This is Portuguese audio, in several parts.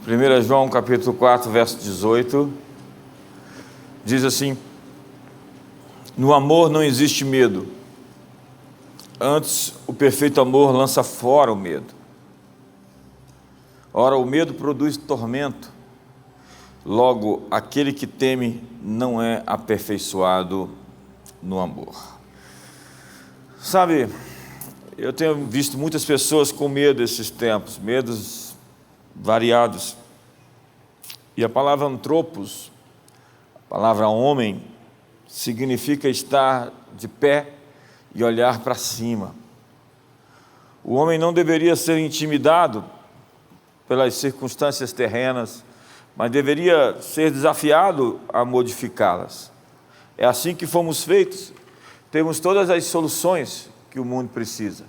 1 João capítulo 4, verso 18, diz assim: no amor não existe medo, antes o perfeito amor lança fora o medo. Ora, o medo produz tormento, logo aquele que teme não é aperfeiçoado no amor. Sabe, eu tenho visto muitas pessoas com medo esses tempos, medos variados. E a palavra antropos, a palavra homem, significa estar de pé e olhar para cima. O homem não deveria ser intimidado pelas circunstâncias terrenas, mas deveria ser desafiado a modificá-las. É assim que fomos feitos. Temos todas as soluções que o mundo precisa,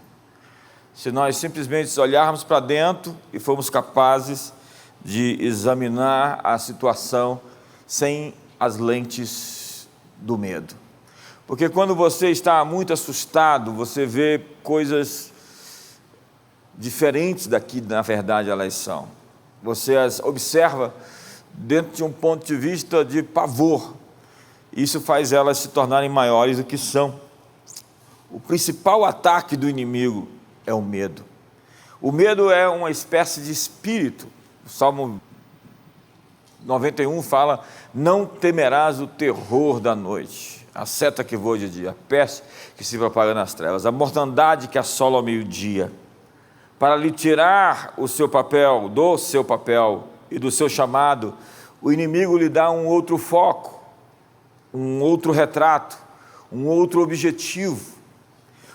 se nós simplesmente olharmos para dentro e formos capazes de examinar a situação sem as lentes do medo. Porque quando você está muito assustado, você vê coisas diferentes daqui, na verdade, elas são. Você as observa dentro de um ponto de vista de pavor. Isso faz elas se tornarem maiores do que são. O principal ataque do inimigo é o medo. O medo é uma espécie de espírito. O Salmo 91 fala: não temerás o terror da noite, a seta que voa de dia, a peste que se propaga nas trevas, a mortandade que assola ao meio-dia. Para lhe tirar o seu papel, do seu papel e do seu chamado, o inimigo lhe dá um outro foco, um outro retrato, um outro objetivo.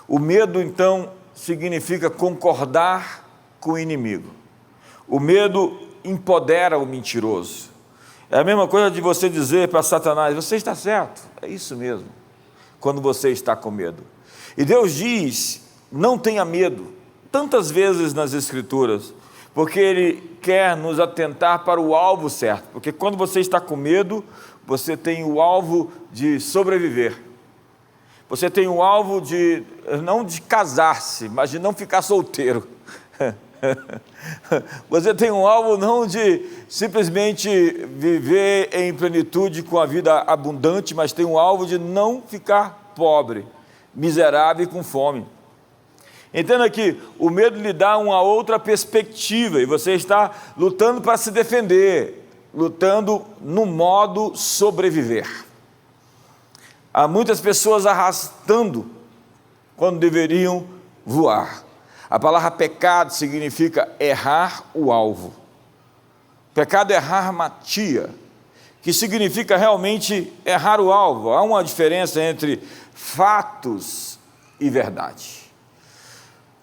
O medo, então, significa concordar com o inimigo. O medo empodera o mentiroso. É a mesma coisa de você dizer para Satanás: você está certo, é isso mesmo, quando você está com medo. E Deus diz: não tenha medo, tantas vezes nas Escrituras, porque Ele quer nos atentar para o alvo certo. Porque quando você está com medo, você tem o alvo de sobreviver. Você tem o alvo de, não de casar-se, mas de não ficar solteiro. Você tem um alvo não de simplesmente viver em plenitude com a vida abundante, mas tem um alvo de não ficar pobre, miserável e com fome. Entenda que o medo lhe dá uma outra perspectiva e você está lutando para se defender, lutando no modo sobreviver. Há muitas pessoas arrastando quando deveriam voar. A palavra pecado significa errar o alvo. Pecado é errar matia, que significa realmente errar o alvo. Há uma diferença entre fatos e verdade.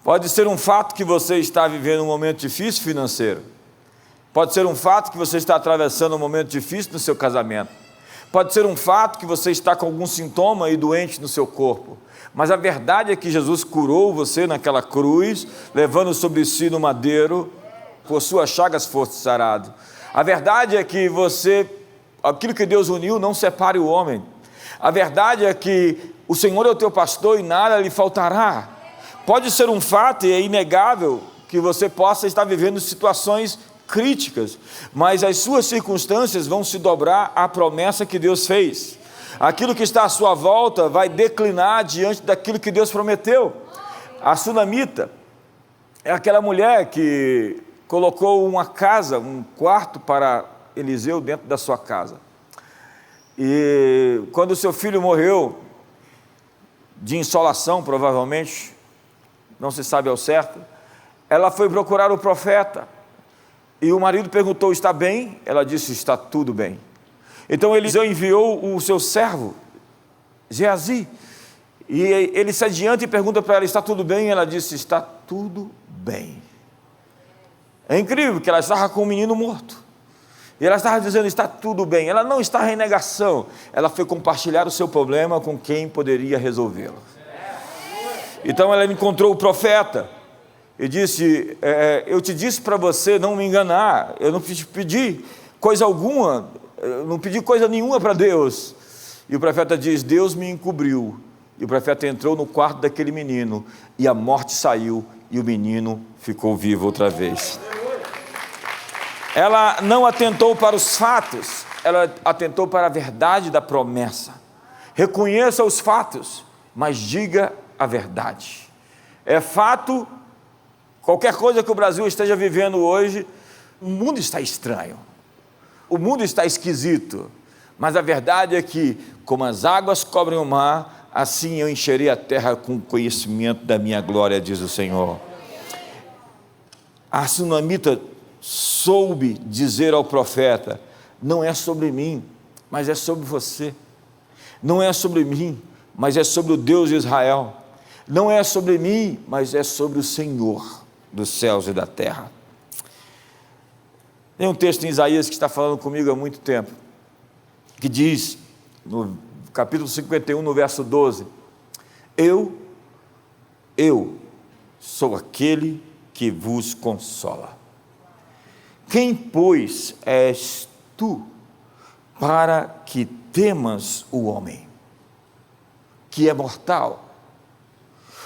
Pode ser um fato que você está vivendo um momento difícil financeiro. Pode ser um fato que você está atravessando um momento difícil no seu casamento. Pode ser um fato que você está com algum sintoma e doente no seu corpo. Mas a verdade é que Jesus curou você naquela cruz, levando sobre si no madeiro, por suas chagas foste sarado. A verdade é que aquilo que Deus uniu, não separe o homem. A verdade é que o Senhor é o teu pastor e nada lhe faltará. Pode ser um fato, e é inegável, que você possa estar vivendo situações críticas, mas as suas circunstâncias vão se dobrar à promessa que Deus fez. Aquilo que está à sua volta vai declinar diante daquilo que Deus prometeu. A sunamita é aquela mulher que colocou uma casa, um quarto para Eliseu dentro da sua casa. E quando o seu filho morreu, de insolação provavelmente, não se sabe ao certo, ela foi procurar o profeta. E o marido perguntou: está bem? Ela disse: está tudo bem. Então Eliseu enviou o seu servo, Geazi, e ele se adianta e pergunta para ela: está tudo bem? Ela disse: está tudo bem. É incrível que ela estava com um menino morto, e ela estava dizendo: está tudo bem. Ela não está em negação, ela foi compartilhar o seu problema com quem poderia resolvê-lo. Então ela encontrou o profeta e disse: eu te disse para você não me enganar, eu não te pedi coisa alguma, eu não pedi coisa nenhuma para Deus. E o profeta diz: Deus me encobriu. E o profeta entrou no quarto daquele menino, e a morte saiu, e o menino ficou vivo outra vez. Ela não atentou para os fatos, ela atentou para a verdade da promessa. Reconheça os fatos, mas diga a verdade. É fato, qualquer coisa que o Brasil esteja vivendo hoje, o mundo está estranho, o mundo está esquisito, mas a verdade é que, como as águas cobrem o mar, assim eu encherei a terra com conhecimento da minha glória, diz o Senhor. A sunamita soube dizer ao profeta: não é sobre mim, mas é sobre você. Não é sobre mim, mas é sobre o Deus de Israel. Não é sobre mim, mas é sobre o Senhor dos céus e da terra. Tem um texto em Isaías que está falando comigo há muito tempo, que diz, no capítulo 51, no verso 12: Eu sou aquele que vos consola. Quem, pois, és tu para que temas o homem, que é mortal,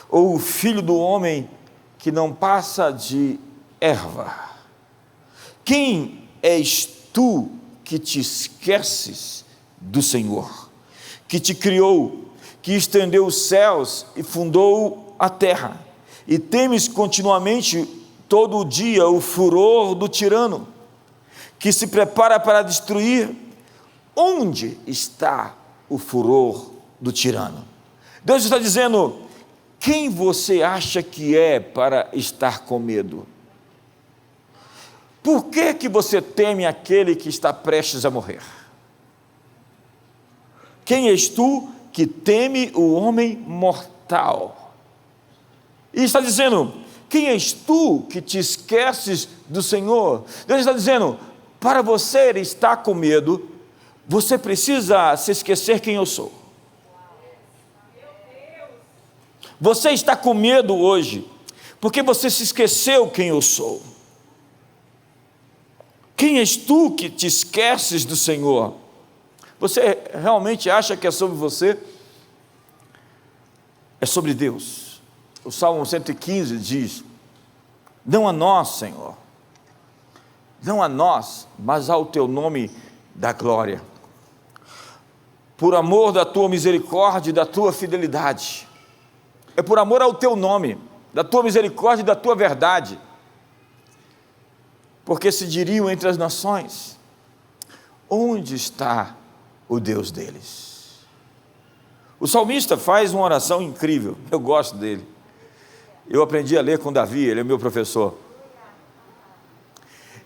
ou o filho do homem que não passa de erva? Quem és tu que te esqueces do Senhor, que te criou, que estendeu os céus e fundou a terra, e temes continuamente todo o dia o furor do tirano, que se prepara para destruir? Onde está o furor do tirano? Deus está dizendo: quem você acha que é para estar com medo? Por que você teme aquele que está prestes a morrer? Quem és tu que teme o homem mortal? E está dizendo: quem és tu que te esqueces do Senhor? Deus está dizendo: para você estar com medo, você precisa se esquecer quem eu sou. Você está com medo hoje, porque você se esqueceu quem eu sou. Quem és tu que te esqueces do Senhor? Você realmente acha que é sobre você? É sobre Deus. O Salmo 115 diz: não a nós, Senhor, não a nós, mas ao teu nome da glória, por amor da tua misericórdia e da tua fidelidade. É por amor ao teu nome, da tua misericórdia e da tua verdade, porque se diriam entre as nações: onde está o Deus deles? O salmista faz uma oração incrível, eu gosto dele. Eu aprendi a ler com Davi, ele é meu professor.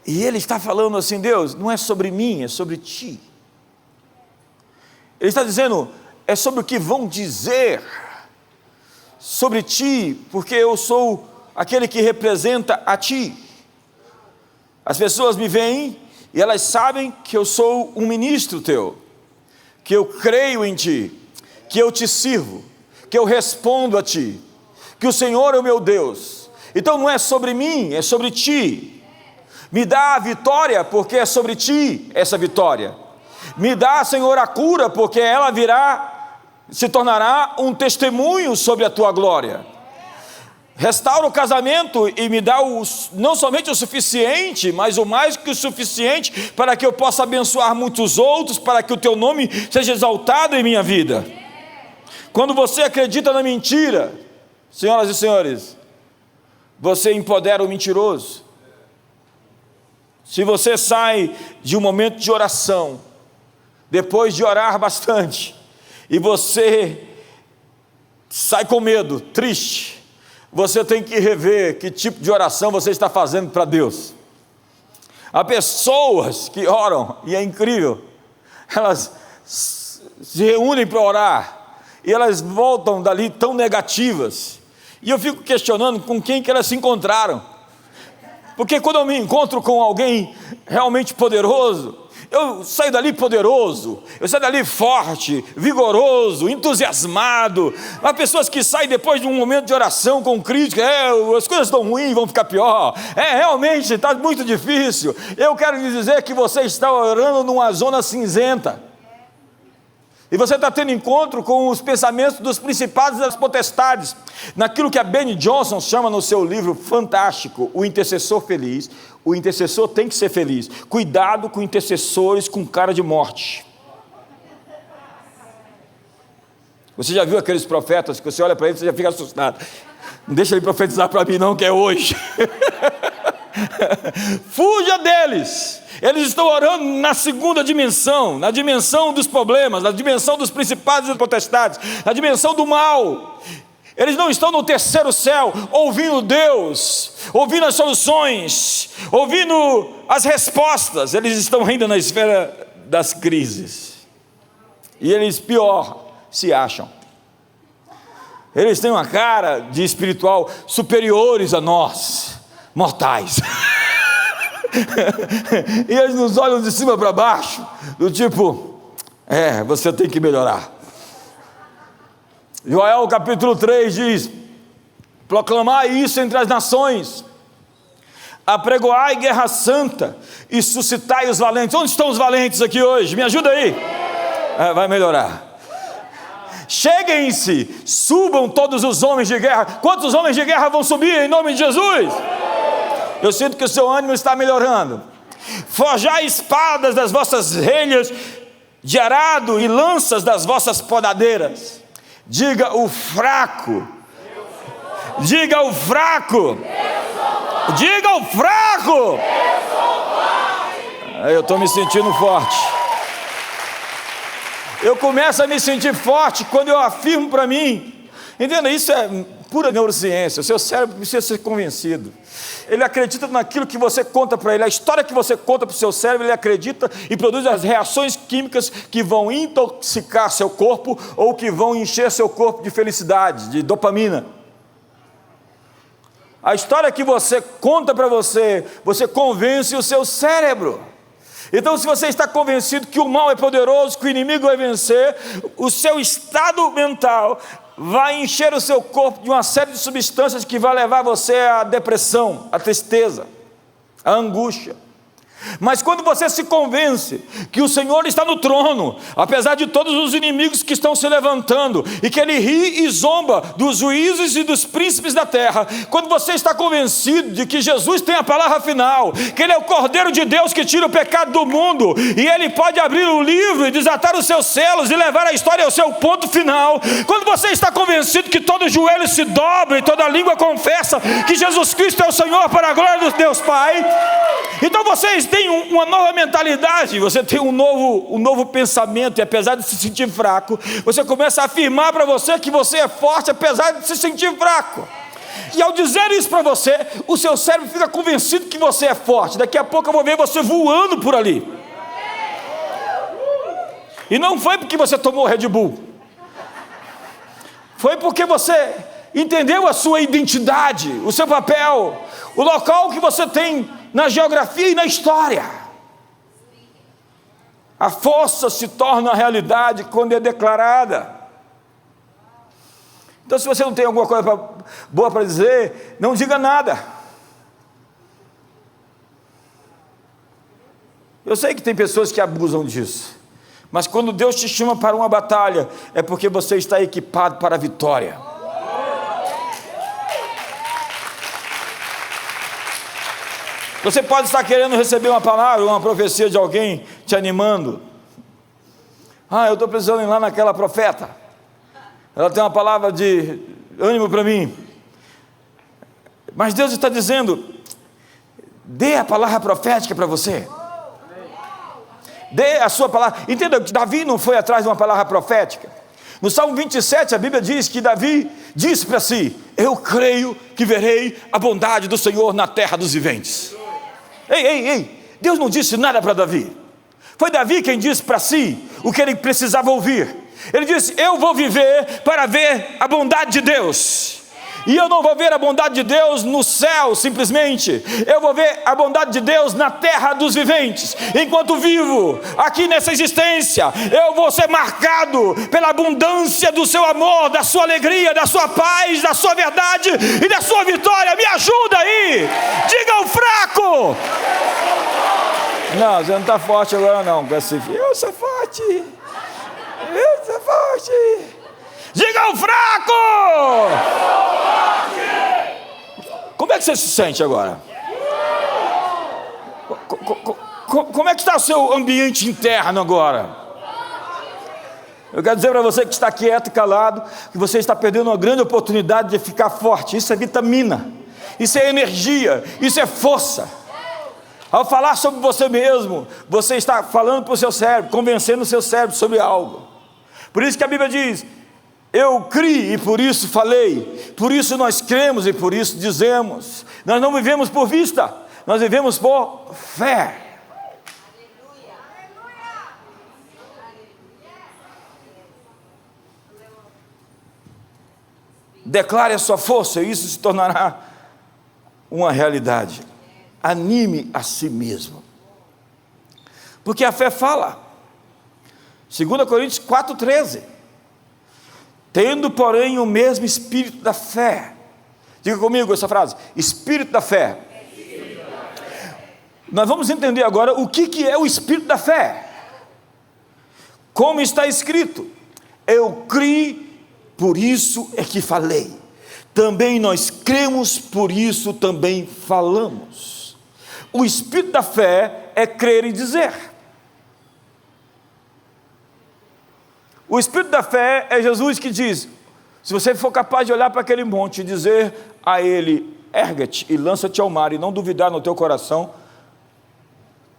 E ele está falando assim: Deus, não é sobre mim, é sobre ti. Ele está dizendo: é sobre o que vão dizer sobre ti, porque eu sou aquele que representa a ti. As pessoas me veem e elas sabem que eu sou um ministro teu, que eu creio em ti, que eu te sirvo, que eu respondo a ti, que o Senhor é o meu Deus. Então não é sobre mim, é sobre ti. Me dá a vitória, porque é sobre ti essa vitória. Me dá, Senhor, a cura, porque ela virá, se tornará um testemunho sobre a tua glória. Restaura o casamento e me dá não somente o suficiente, mas o mais que o suficiente, para que eu possa abençoar muitos outros, para que o teu nome seja exaltado em minha vida. Quando você acredita na mentira, senhoras e senhores, você empodera o mentiroso. Se você sai de um momento de oração, depois de orar bastante, e você sai com medo, triste, você tem que rever que tipo de oração você está fazendo para Deus. Há pessoas que oram, e é incrível, elas se reúnem para orar, e elas voltam dali tão negativas, e eu fico questionando com quem que elas se encontraram, porque quando eu me encontro com alguém realmente poderoso, eu saio dali poderoso, eu saio dali forte, vigoroso, entusiasmado. Há pessoas que saem depois de um momento de oração com crítica: as coisas estão ruins, vão ficar pior, realmente está muito difícil. Eu quero lhe dizer que você está orando numa zona cinzenta. E você está tendo encontro com os pensamentos dos principados e das potestades, naquilo que a Benny Johnson chama no seu livro fantástico, O Intercessor Feliz. O intercessor tem que ser feliz. Cuidado com intercessores com cara de morte. Você já viu aqueles profetas que você olha para eles e já fica assustado? Não deixa ele profetizar para mim não, que é hoje. Fuja deles. Eles estão orando na segunda dimensão, na dimensão dos problemas, na dimensão dos principados e potestades, na dimensão do mal. Eles não estão no terceiro céu, ouvindo Deus, ouvindo as soluções, ouvindo as respostas. Eles estão ainda na esfera das crises. E eles, pior, se acham. Eles têm uma cara de espiritual superiores a nós, mortais. E eles nos olham de cima para baixo, do tipo, você tem que melhorar. Joel capítulo 3 diz: proclamai isso entre as nações, apregoai guerra santa e suscitai os valentes. Onde estão os valentes aqui hoje? Me ajuda aí. Vai melhorar. Cheguem-se, subam todos os homens de guerra. Quantos homens de guerra vão subir em nome de Jesus? Eu sinto que o seu ânimo está melhorando. Forjai espadas das vossas relhas de arado e lanças das vossas podadeiras. Diga o fraco. Diga o fraco. Diga o fraco. Eu estou me sentindo forte. Eu começo a me sentir forte quando eu afirmo para mim. Entenda, isso é pura neurociência. O seu cérebro precisa ser convencido. Ele acredita naquilo que você conta para ele. A história que você conta para o seu cérebro, ele acredita e produz as reações químicas que vão intoxicar seu corpo ou que vão encher seu corpo de felicidade, de dopamina. A história que você conta para você, você convence o seu cérebro. Então, se você está convencido que o mal é poderoso, que o inimigo vai vencer, o seu estado mental vai encher o seu corpo de uma série de substâncias que vai levar você à depressão, à tristeza, à angústia. Mas quando você se convence que o Senhor está no trono, apesar de todos os inimigos que estão se levantando, e que Ele ri e zomba dos juízes e dos príncipes da terra, quando você está convencido de que Jesus tem a palavra final, que Ele é o Cordeiro de Deus que tira o pecado do mundo, e Ele pode abrir o livro e desatar os seus selos e levar a história ao seu ponto final, quando você está convencido que todo joelho se dobra e toda língua confessa que Jesus Cristo é o Senhor para a glória de Deus Pai, então vocês têm uma nova mentalidade, você tem um novo pensamento, e apesar de se sentir fraco, você começa a afirmar para você que você é forte, apesar de se sentir fraco. E ao dizer isso para você, o seu cérebro fica convencido que você é forte. Daqui a pouco eu vou ver você voando por ali. E não foi porque você tomou Red Bull, foi porque você entendeu a sua identidade, o seu papel, o local que você tem na geografia e na história. A força se torna realidade quando é declarada. Então, se você não tem alguma coisa boa para dizer, não diga nada. Eu sei que tem pessoas que abusam disso, mas quando Deus te chama para uma batalha, é porque você está equipado para a vitória. Você pode estar querendo receber uma palavra, uma profecia de alguém te animando. Eu estou precisando ir lá naquela profeta. Ela tem uma palavra de ânimo para mim. Mas Deus está dizendo: dê a palavra profética para você. Dê a sua palavra. Entenda que Davi não foi atrás de uma palavra profética. No Salmo 27, a Bíblia diz que Davi disse para si: eu creio que verei a bondade do Senhor na terra dos viventes. Ei, Deus não disse nada para Davi. Foi Davi quem disse para si o que ele precisava ouvir. Ele disse: eu vou viver para ver a bondade de Deus. E eu não vou ver a bondade de Deus no céu simplesmente, eu vou ver a bondade de Deus na terra dos viventes. Enquanto vivo aqui nessa existência, eu vou ser marcado pela abundância do seu amor, da sua alegria, da sua paz, da sua verdade e da sua vitória. Me ajuda aí, diga o fraco. Não, você não está forte agora não, Cacife. Eu sou forte. Isso é forte. Diga o fraco! Como é que você se sente agora? Como é que está o seu ambiente interno agora? Eu quero dizer para você que está quieto e calado, que você está perdendo uma grande oportunidade de ficar forte. Isso é vitamina, isso é energia, isso é força. Ao falar sobre você mesmo, você está falando para o seu cérebro, convencendo o seu cérebro sobre algo. Por isso que a Bíblia diz: eu criei e por isso falei, por isso nós cremos e por isso dizemos. Nós não vivemos por vista, nós vivemos por fé. Declare a sua força e isso se tornará uma realidade. Anime a si mesmo, porque a fé fala. 2 Coríntios 4,13: tendo porém o mesmo espírito da fé. Diga comigo essa frase: espírito da fé. Nós vamos entender agora o que é o espírito da fé. Como está escrito: eu criei, por isso é que falei. Também nós cremos, por isso também falamos. O espírito da fé é crer e dizer. O espírito da fé é Jesus que diz: se você for capaz de olhar para aquele monte e dizer a ele: erga-te e lança-te ao mar, e não duvidar no teu coração,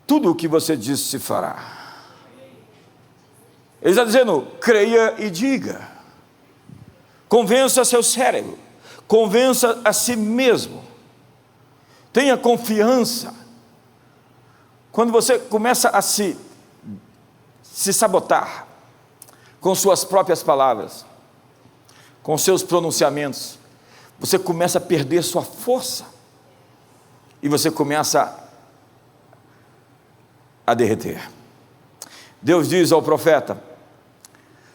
tudo o que você disse se fará. Ele está dizendo: creia e diga. Convença seu cérebro, convença a si mesmo, tenha confiança. Quando você começa a se sabotar com suas próprias palavras, com seus pronunciamentos, você começa a perder sua força e você começa a derreter. Deus diz ao profeta: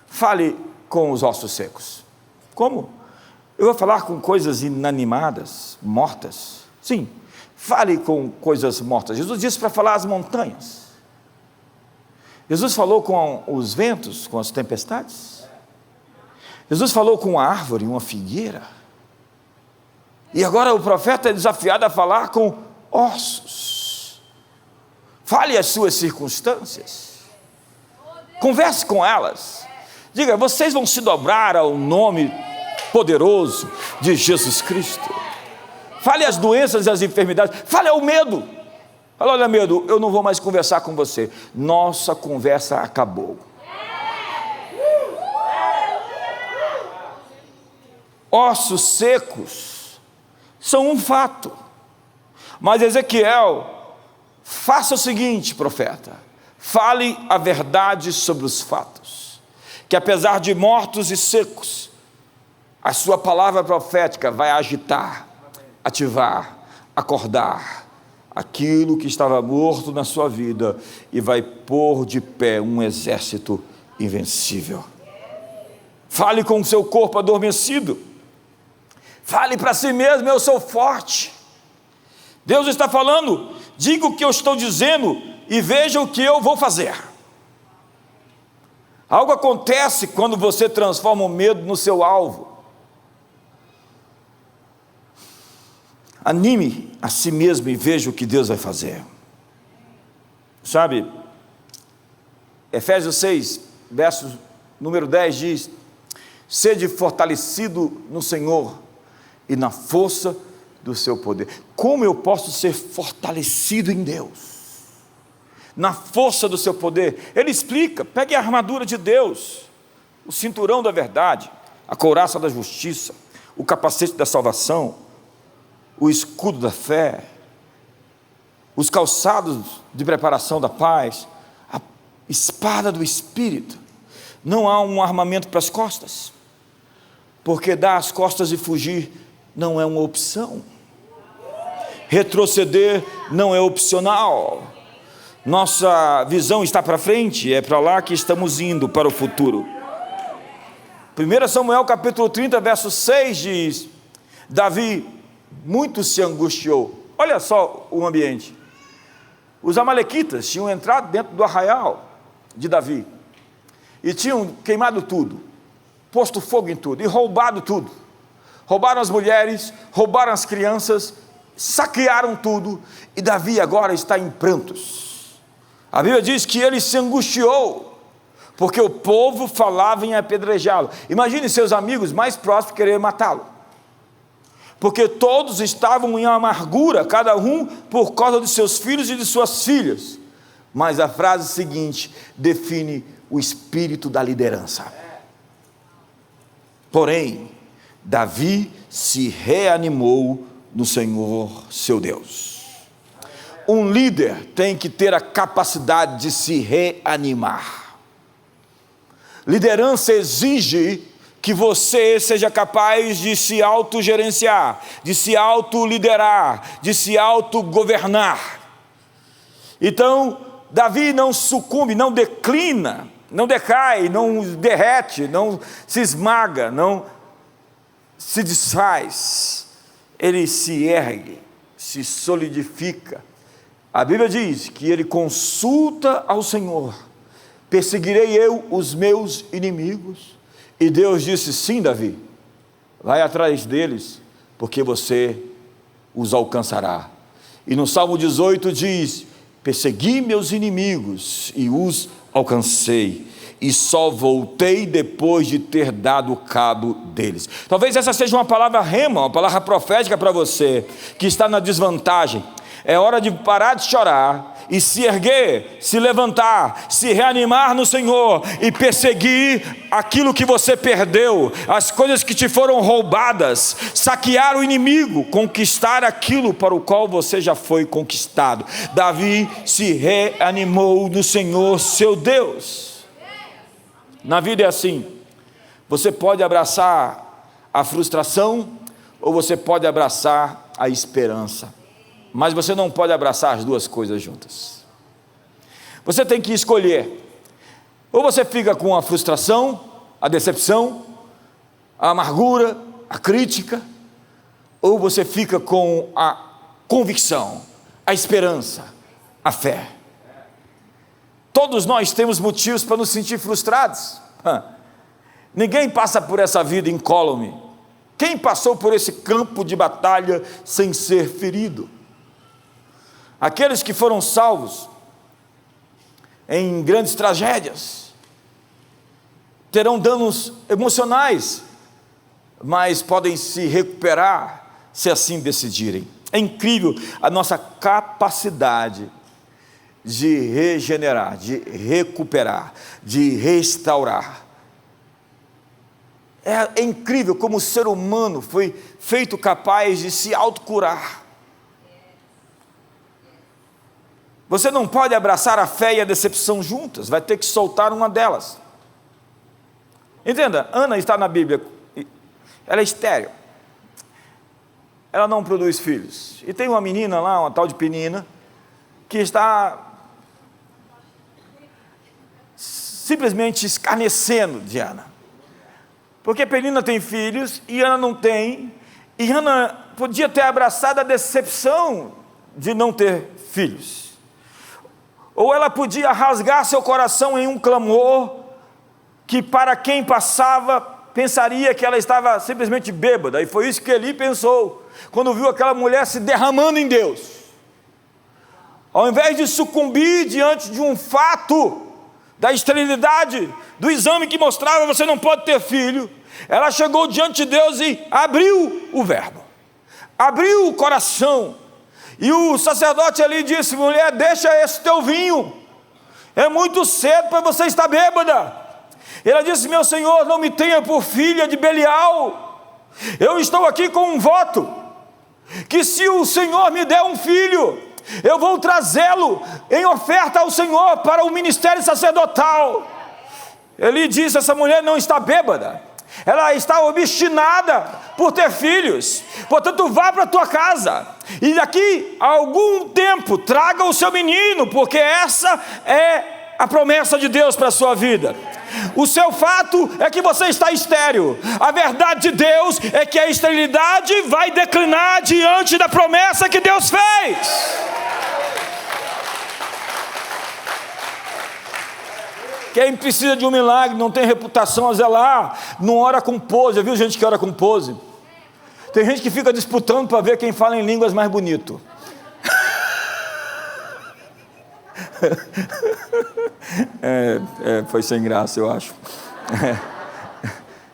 fale com os ossos secos. Como? Eu vou falar com coisas inanimadas, mortas? Sim, fale com coisas mortas. Jesus disse para falar às montanhas. Jesus falou com os ventos, com as tempestades. Jesus falou com uma árvore, uma figueira. E agora o profeta é desafiado a falar com ossos. Fale as suas circunstâncias. Converse com elas. Diga: vocês vão se dobrar ao nome poderoso de Jesus Cristo. Fale as doenças e as enfermidades. Fale ao medo. Fala: olha, medo, eu não vou mais conversar com você. Nossa conversa acabou. Ossos secos são um fato. Mas Ezequiel, faça o seguinte, profeta: fale a verdade sobre os fatos, que apesar de mortos e secos, a sua palavra profética vai agitar, ativar, acordar aquilo que estava morto na sua vida e vai pôr de pé um exército invencível. Fale com o seu corpo adormecido. Fale para si mesmo: eu sou forte. Deus está falando: diga o que eu estou dizendo e veja o que eu vou fazer. Algo acontece quando você transforma o medo no seu alvo. Anime a si mesmo e veja o que Deus vai fazer. Sabe, Efésios 6, verso número 10 diz: sede fortalecido no Senhor e na força do seu poder. Como eu posso ser fortalecido em Deus? Na força do seu poder. Ele explica: pegue a armadura de Deus, o cinturão da verdade, a couraça da justiça, o capacete da salvação, o escudo da fé, os calçados de preparação da paz, a espada do Espírito. Não há um armamento para as costas, porque dar as costas e fugir não é uma opção. Retroceder não é opcional. Nossa visão está para frente, é para lá que estamos indo, para o futuro. 1 Samuel capítulo 30, verso 6 diz: Davi muito se angustiou. Olha só o ambiente. Os amalequitas tinham entrado dentro do arraial de Davi. e tinham queimado tudo, posto fogo em tudo e roubado tudo. Roubaram as mulheres, roubaram as crianças, saquearam tudo, e Davi agora está em prantos. A Bíblia diz que ele se angustiou, porque o povo falava em apedrejá-lo. Imagine seus amigos mais próximos querer matá-lo, porque todos estavam em amargura, cada um por causa de seus filhos e de suas filhas. Mas a frase seguinte define o espírito da liderança. Porém, Davi se reanimou no Senhor seu Deus. Um líder tem que ter a capacidade de se reanimar. Liderança exige que você seja capaz de se autogerenciar, de se autoliderar, de se autogovernar. Então, Davi não sucumbe, não declina, não decai, não derrete, não se esmaga, não se desfaz. Ele se ergue, se solidifica. A Bíblia diz que ele consulta ao Senhor: perseguirei eu os meus inimigos? E Deus disse: sim, Davi, vai atrás deles, porque você os alcançará. E no Salmo 18 diz: persegui meus inimigos e os alcancei, e só voltei depois de ter dado cabo deles. Talvez essa seja uma palavra rema, uma palavra profética para você, que está na desvantagem. É hora de parar de chorar e se erguer, se levantar, se reanimar no Senhor e perseguir aquilo que você perdeu, as coisas que te foram roubadas, saquear o inimigo, conquistar aquilo para o qual você já foi conquistado. Davi se reanimou no Senhor seu Deus. Na vida é assim: você pode abraçar a frustração ou você pode abraçar a esperança, mas você não pode abraçar as duas coisas juntas. Você tem que escolher: ou você fica com a frustração, a decepção, a amargura, a crítica, ou você fica com a convicção, a esperança, a fé. Todos nós temos motivos para nos sentir frustrados. Ninguém passa por essa vida incólume. Quem passou por esse campo de batalha sem ser ferido? Aqueles que foram salvos em grandes tragédias terão danos emocionais, mas podem se recuperar se assim decidirem. É incrível a nossa capacidade de regenerar, de recuperar, de restaurar. É incrível como o ser humano foi feito capaz de se autocurar. Você não pode abraçar a fé e a decepção juntas, vai ter que soltar uma delas. Entenda, Ana está na Bíblia, ela é estéril, ela não produz filhos, e tem uma menina lá, uma tal de Penina, que está simplesmente escarnecendo de Ana, porque Penina tem filhos e Ana não tem, e Ana podia ter abraçado a decepção de não ter filhos, ou ela podia rasgar seu coração em um clamor, que para quem passava, pensaria que ela estava simplesmente bêbada, e foi isso que Eli pensou, quando viu aquela mulher se derramando em Deus. Ao invés de sucumbir diante de um fato, da esterilidade, do exame que mostrava você não pode ter filho, ela chegou diante de Deus e abriu o verbo, abriu o coração, e o sacerdote ali disse: mulher, deixa esse teu vinho, é muito cedo para você estar bêbada. Ela disse: meu Senhor, não me tenha por filha de Belial, eu estou aqui com um voto, que se o Senhor me der um filho, eu vou trazê-lo em oferta ao Senhor para o ministério sacerdotal. Ele disse: essa mulher não está bêbada, ela está obstinada por ter filhos, portanto vá para a tua casa, e daqui a algum tempo traga o seu menino, porque essa é a promessa de Deus para a sua vida. O seu fato é que você está estéril, a verdade de Deus é que a esterilidade vai declinar diante da promessa que Deus fez. Quem precisa de um milagre, não tem reputação a zelar, não ora com pose. Já viu gente que ora com pose? Tem gente que fica disputando para ver quem fala em línguas mais bonito. Foi sem graça, eu acho.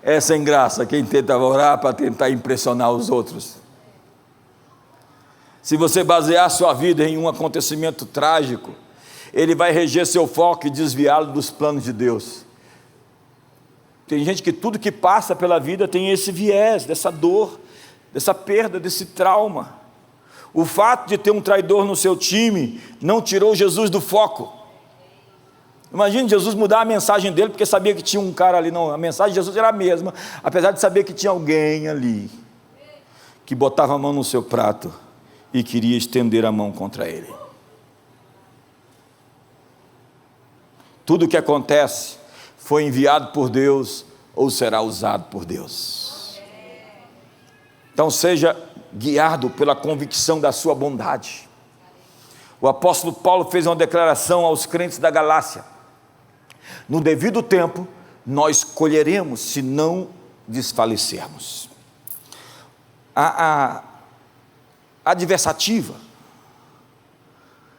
É sem graça quem tenta orar para tentar impressionar os outros. Se você basear sua vida em um acontecimento trágico, ele vai reger seu foco e desviá-lo dos planos de Deus. Tem gente que tudo que passa pela vida tem esse viés, dessa dor, dessa perda, desse trauma. O fato de ter um traidor no seu time não tirou Jesus do foco. Imagine Jesus mudar a mensagem dele porque sabia que tinha um cara ali. Não, a mensagem de Jesus era a mesma, apesar de saber que tinha alguém ali que botava a mão no seu prato e queria estender a mão contra ele. Tudo o que acontece foi enviado por Deus ou será usado por Deus. Então seja guiado pela convicção da sua bondade. O apóstolo Paulo fez uma declaração aos crentes da Galácia: no devido tempo nós colheremos se não desfalecermos. A adversativa,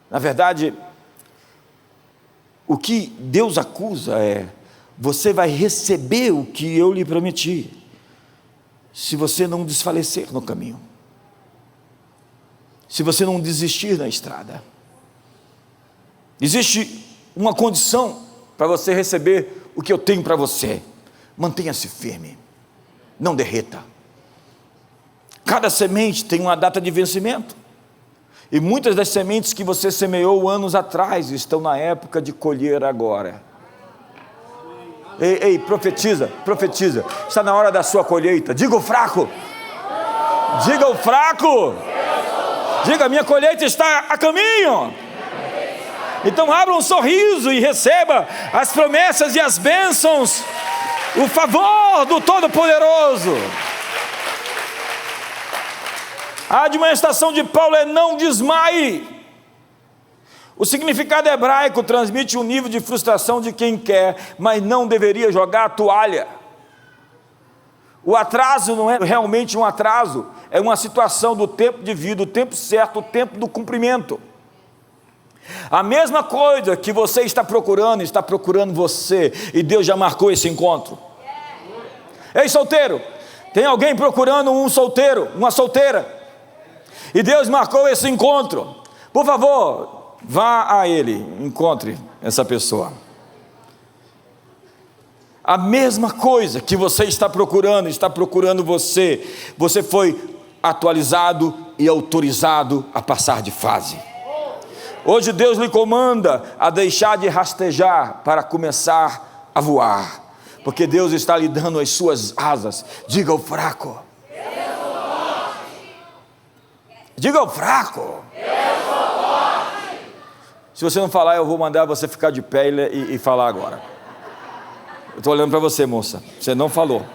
na verdade, o que Deus acusa é: você vai receber o que eu lhe prometi, se você não desfalecer no caminho, se você não desistir na estrada. Existe uma condição para você receber o que eu tenho para você: mantenha-se firme, não derreta. Cada semente tem uma data de vencimento, e muitas das sementes que você semeou anos atrás estão na época de colher agora. Ei, profetiza, está na hora da sua colheita. Diga o fraco, diga: minha colheita está a caminho. Então abra um sorriso e receba as promessas e as bênçãos, o favor do Todo-Poderoso. A admoestação de Paulo é: não desmaie. O significado hebraico transmite um nível de frustração de quem quer, mas não deveria jogar a toalha. O atraso não é realmente um atraso, é uma situação do tempo de vida, o tempo certo, o tempo do cumprimento. A mesma coisa que você está procurando você, e Deus já marcou esse encontro. Ei, solteiro, tem alguém procurando um solteiro, uma solteira, e Deus marcou esse encontro? Por favor, vá a ele, encontre essa pessoa. A mesma coisa que você está procurando você. Você foi atualizado e autorizado a passar de fase. Hoje Deus lhe comanda a deixar de rastejar para começar a voar, porque Deus está lhe dando as suas asas. Diga ao fraco: diga ao fraco: eu sou forte. Se você não falar, eu vou mandar você ficar de pé e falar agora. Eu estou olhando para você, moça, você não falou.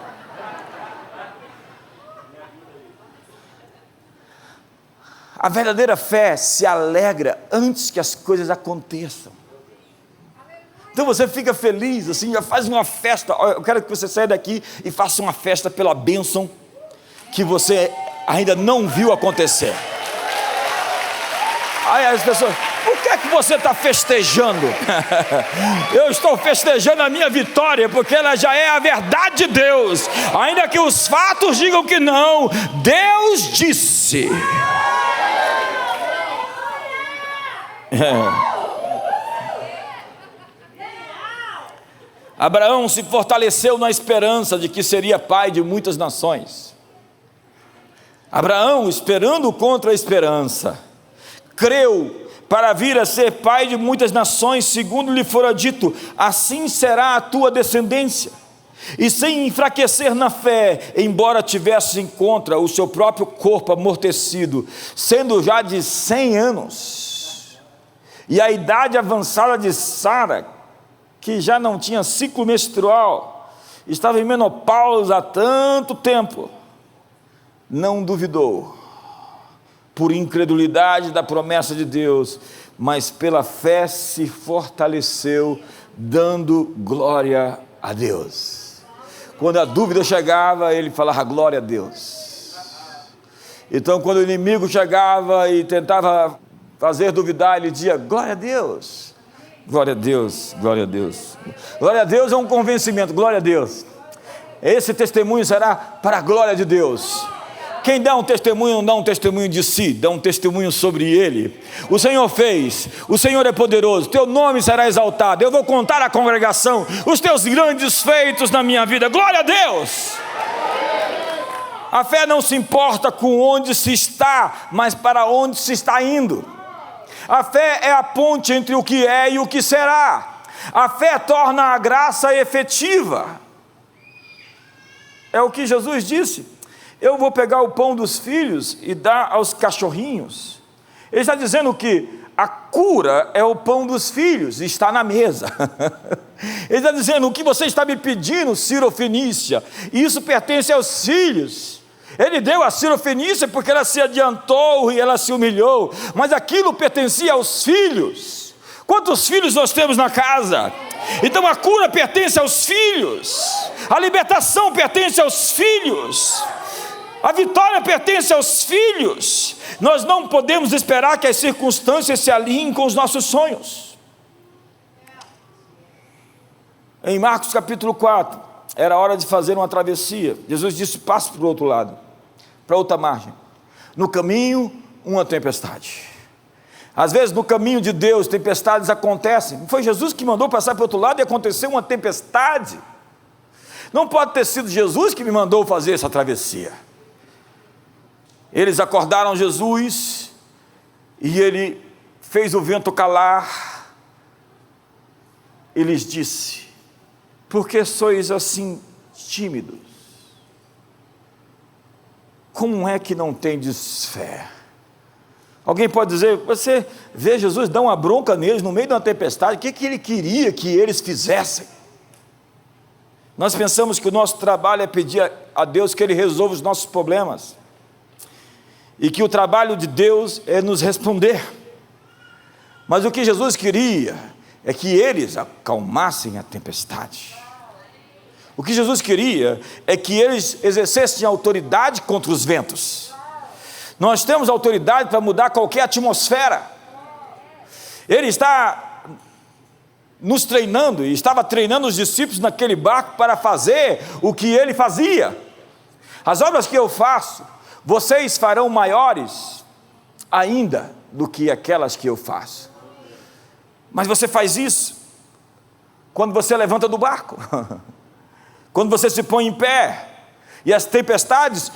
A verdadeira fé se alegra antes que as coisas aconteçam. Então você fica feliz, assim, já faz uma festa. Eu quero que você saia daqui e faça uma festa pela bênção que você ainda não viu acontecer. Aí as pessoas: o que é que você está festejando? Eu estou festejando a minha vitória, porque ela já é a verdade de Deus, ainda que os fatos digam que não. Deus disse. Abraão se fortaleceu na esperança de que seria pai de muitas nações. Abraão, esperando contra a esperança, creu para vir a ser pai de muitas nações, segundo lhe fora dito: assim será a tua descendência. E sem enfraquecer na fé, embora tivesse em contra o seu próprio corpo amortecido, sendo já de 100 anos, e a idade avançada de Sara, que já não tinha ciclo menstrual, estava em menopausa há tanto tempo, não duvidou, por incredulidade da promessa de Deus, mas pela fé se fortaleceu, dando glória a Deus. Quando a dúvida chegava, ele falava glória a Deus. Então, quando o inimigo chegava e tentava fazer duvidar, ele dizia glória a Deus, glória a Deus, glória a Deus. Glória a Deus é um convencimento, glória a Deus. Esse testemunho será para a glória de Deus. Quem dá um testemunho não dá um testemunho de si, dá um testemunho sobre ele. O Senhor fez, o Senhor é poderoso, teu nome será exaltado. Eu vou contar à congregação os teus grandes feitos na minha vida. Glória a Deus! A fé não se importa com onde se está, mas para onde se está indo. A fé é a ponte entre o que é e o que será. A fé torna a graça efetiva. É o que Jesus disse: eu vou pegar o pão dos filhos e dar aos cachorrinhos. Ele está dizendo que a cura é o pão dos filhos, está na mesa. Ele está dizendo: o que você está me pedindo, Sirofenícia, isso pertence aos filhos. Ele deu a Sirofenícia porque ela se adiantou e ela se humilhou, mas aquilo pertencia aos filhos. Quantos filhos nós temos na casa? Então a cura pertence aos filhos, a libertação pertence aos filhos, a vitória pertence aos filhos. Nós não podemos esperar que as circunstâncias se alinhem com os nossos sonhos. Em Marcos capítulo 4, era hora de fazer uma travessia. Jesus disse: passe para o outro lado, para outra margem. No caminho, uma tempestade. Às vezes no caminho de Deus, tempestades acontecem. Não foi Jesus que mandou passar para o outro lado e aconteceu uma tempestade? Não pode ter sido Jesus que me mandou fazer essa travessia. Eles acordaram Jesus e ele fez o vento calar e lhes disse: por que sois assim tímidos? Como é que não tendes fé? Alguém pode dizer: você vê Jesus dar uma bronca neles no meio de uma tempestade, o que ele queria que eles fizessem? Nós pensamos que o nosso trabalho é pedir a Deus que Ele resolva os nossos problemas, e que o trabalho de Deus é nos responder. Mas o que Jesus queria é que eles acalmassem a tempestade. O que Jesus queria é que eles exercessem autoridade contra os ventos. Nós temos autoridade para mudar qualquer atmosfera. Ele está nos treinando, e estava treinando os discípulos naquele barco para fazer o que ele fazia. As obras que eu faço, vocês farão maiores ainda do que aquelas que eu faço. Mas você faz isso quando você levanta do barco, quando você se põe em pé, e as tempestades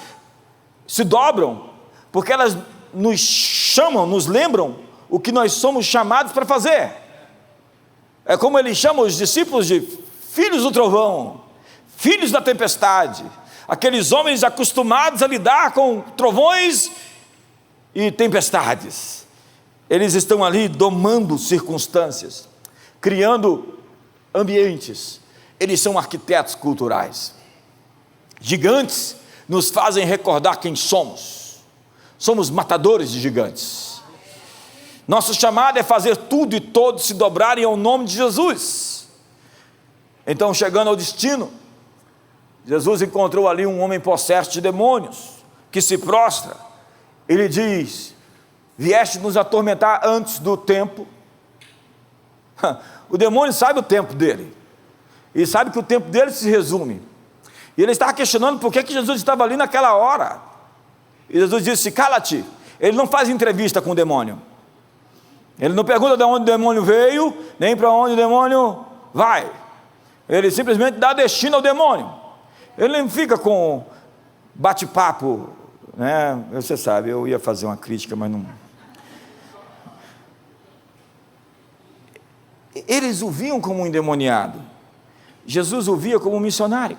se dobram, porque elas nos chamam, nos lembram o que nós somos chamados para fazer. É como ele chama os discípulos de filhos do trovão, filhos da tempestade, aqueles homens acostumados a lidar com trovões e tempestades. Eles estão ali domando circunstâncias, criando ambientes. Eles são arquitetos culturais. Gigantes nos fazem recordar quem somos. Somos matadores de gigantes. Nosso chamado é fazer tudo e todos se dobrarem ao nome de Jesus. Então, chegando ao destino, Jesus encontrou ali um homem possesso de demônios, que se prostra. Ele diz: vieste nos atormentar antes do tempo. O demônio sabe o tempo dele, e sabe que o tempo dele se resume. E ele estava questionando por que Jesus estava ali naquela hora. E Jesus disse: cala-te. Ele não faz entrevista com o demônio. Ele não pergunta de onde o demônio veio, nem para onde o demônio vai. Ele simplesmente dá destino ao demônio. Ele não fica com bate-papo, né? Você sabe, eu ia fazer uma crítica, mas não. Eles o viam como um endemoniado. Jesus o via como um missionário.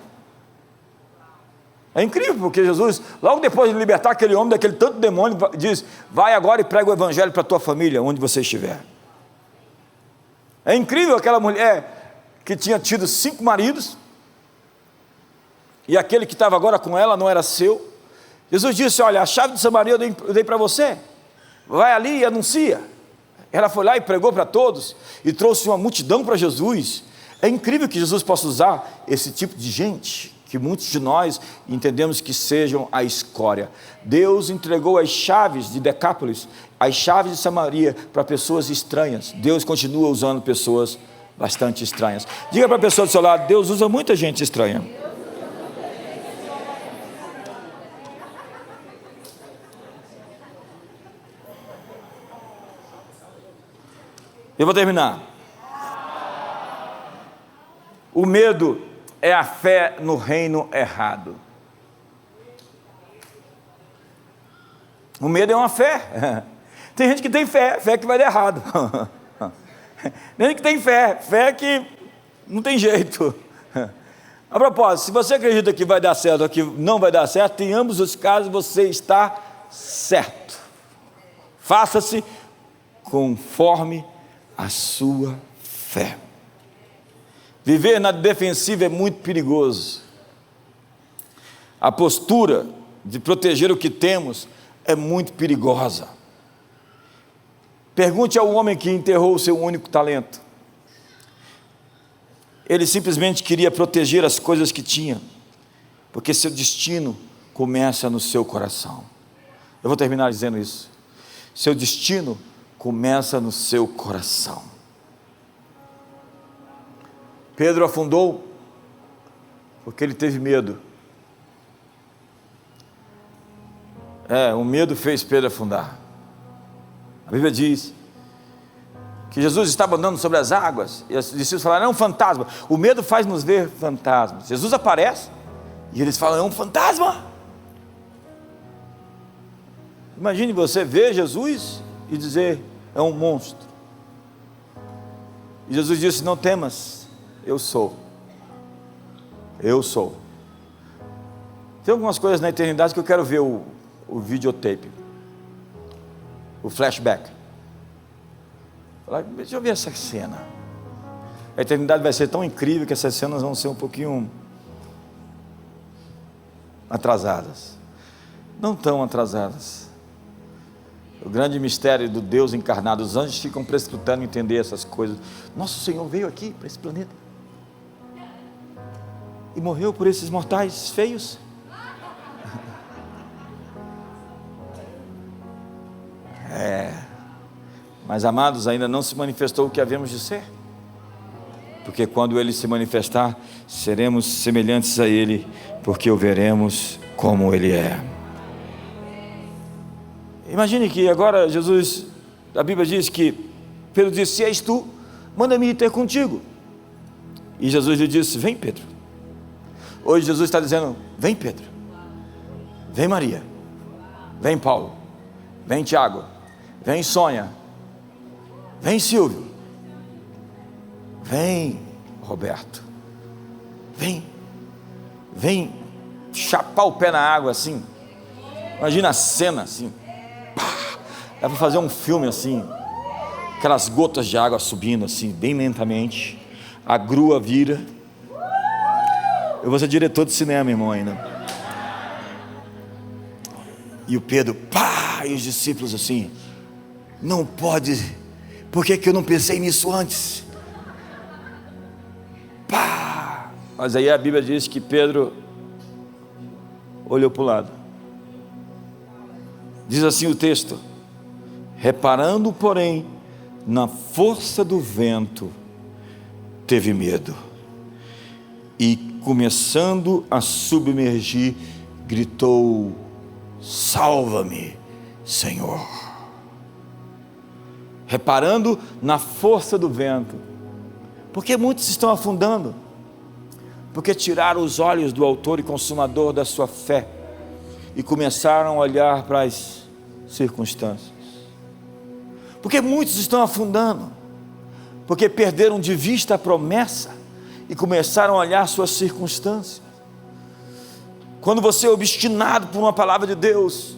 É incrível, porque Jesus, logo depois de libertar aquele homem daquele tanto demônio, diz: vai agora e prega o evangelho para a tua família, onde você estiver. É incrível aquela mulher que tinha tido 5 maridos, e aquele que estava agora com ela não era seu. Jesus disse: olha, a chave de Samaria eu dei para você. vai ali e anuncia. Ela foi lá e pregou para todos, e trouxe uma multidão para Jesus. É incrível que Jesus possa usar esse tipo de gente, que muitos de nós entendemos que sejam a escória. Deus entregou as chaves de Decápolis, as chaves de Samaria, para pessoas estranhas. Deus continua usando pessoas bastante estranhas. Diga para a pessoa do seu lado: Deus usa muita gente estranha. Eu vou terminar. O medo é a fé no reino errado. O medo é uma fé. Tem gente que tem fé, fé que vai dar errado. Tem gente que tem fé, fé que não tem jeito. A propósito, se você acredita que vai dar certo ou que não vai dar certo, em ambos os casos você está certo. Faça-se conforme a sua fé. Viver na defensiva é muito perigoso. A postura de proteger o que temos é muito perigosa. Pergunte ao homem que enterrou o seu único talento. Ele simplesmente queria proteger as coisas que tinha, porque seu destino começa no seu coração. Eu vou terminar dizendo isso. Seu destino começa no seu coração. Pedro afundou porque ele teve medo. O medo fez Pedro afundar. A Bíblia diz que Jesus estava andando sobre as águas e os discípulos falaram: é um fantasma. O medo faz nos ver fantasmas. Jesus aparece e eles falam: é um fantasma. Imagine você ver Jesus e dizer: é um monstro. E Jesus disse: não temas, eu sou. Eu sou. Tem algumas coisas na eternidade que eu quero ver o videotape, o flashback. Falar: deixa eu ver essa cena. A eternidade vai ser tão incrível que essas cenas vão ser um pouquinho atrasadas. Não tão atrasadas. O grande mistério do Deus encarnado, os anjos ficam prescrutando entender essas coisas. Nosso Senhor veio aqui para esse planeta e morreu por esses mortais feios. Mas amados, ainda não se manifestou o que havemos de ser, porque quando Ele se manifestar, seremos semelhantes a Ele, porque o veremos como Ele é. Imagine que agora Jesus, a Bíblia diz que Pedro disse: se és tu, manda-me ir ter contigo. E Jesus lhe disse: vem, Pedro. Hoje Jesus está dizendo: vem, Pedro, vem, Maria, vem, Paulo, vem, Tiago, vem, Sônia, vem, Silvio, vem, Roberto, vem chapar o pé na água assim. Imagina a cena assim. Dá para fazer um filme assim, aquelas gotas de água subindo assim, bem lentamente, a grua vira. Eu vou ser diretor de cinema, irmão, ainda. E o Pedro, e os discípulos assim: não pode, por que eu não pensei nisso antes? Mas aí a Bíblia diz que Pedro olhou para o lado. Diz assim o texto: reparando, porém, na força do vento, teve medo, e começando a submergir, gritou: salva-me, Senhor. Reparando na força do vento, porque muitos estão afundando, porque tiraram os olhos do autor e consumador da sua fé, e começaram a olhar para as circunstâncias. Porque muitos estão afundando, porque perderam de vista a promessa e começaram a olhar suas circunstâncias. Quando você é obstinado por uma palavra de Deus,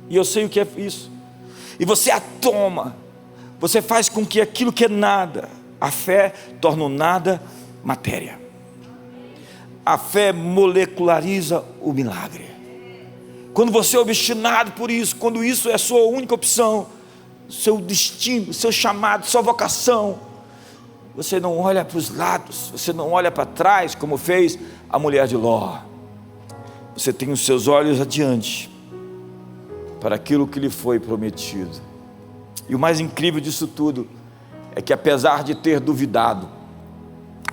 e eu sei o que é isso, e você a toma, você faz com que aquilo que é nada, a fé torna o nada matéria. A fé moleculariza o milagre. Quando você é obstinado por isso, quando isso é a sua única opção, seu destino, seu chamado, sua vocação. Você não olha para os lados, você não olha para trás, como fez a mulher de Ló. Você tem os seus olhos adiante, para aquilo que lhe foi prometido. E o mais incrível disso tudo, é que apesar de ter duvidado,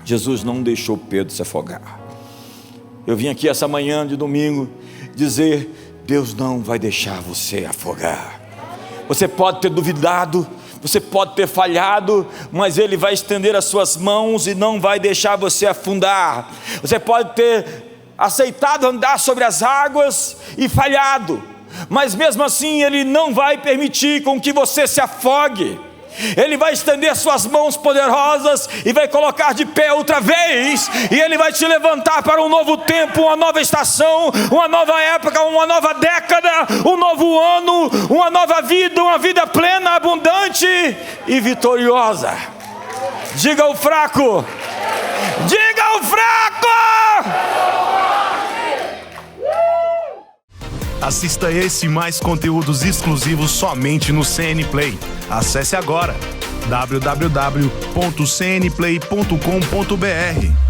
Jesus não deixou Pedro se afogar. Eu vim aqui essa manhã de domingo, dizer, Deus não vai deixar você afogar. Você pode ter duvidado, você pode ter falhado, mas Ele vai estender as suas mãos e não vai deixar você afundar. Você pode ter aceitado andar sobre as águas e falhado, mas mesmo assim Ele não vai permitir com que você se afogue. Ele vai estender suas mãos poderosas e vai colocar de pé outra vez, e Ele vai te levantar para um novo tempo, uma nova estação, uma nova época, uma nova década, um novo ano, uma nova vida, uma vida plena, abundante e vitoriosa. Diga ao fraco, diga ao fraco! Assista esse e mais conteúdos exclusivos somente no CN Play. Acesse agora www.cnplay.com.br.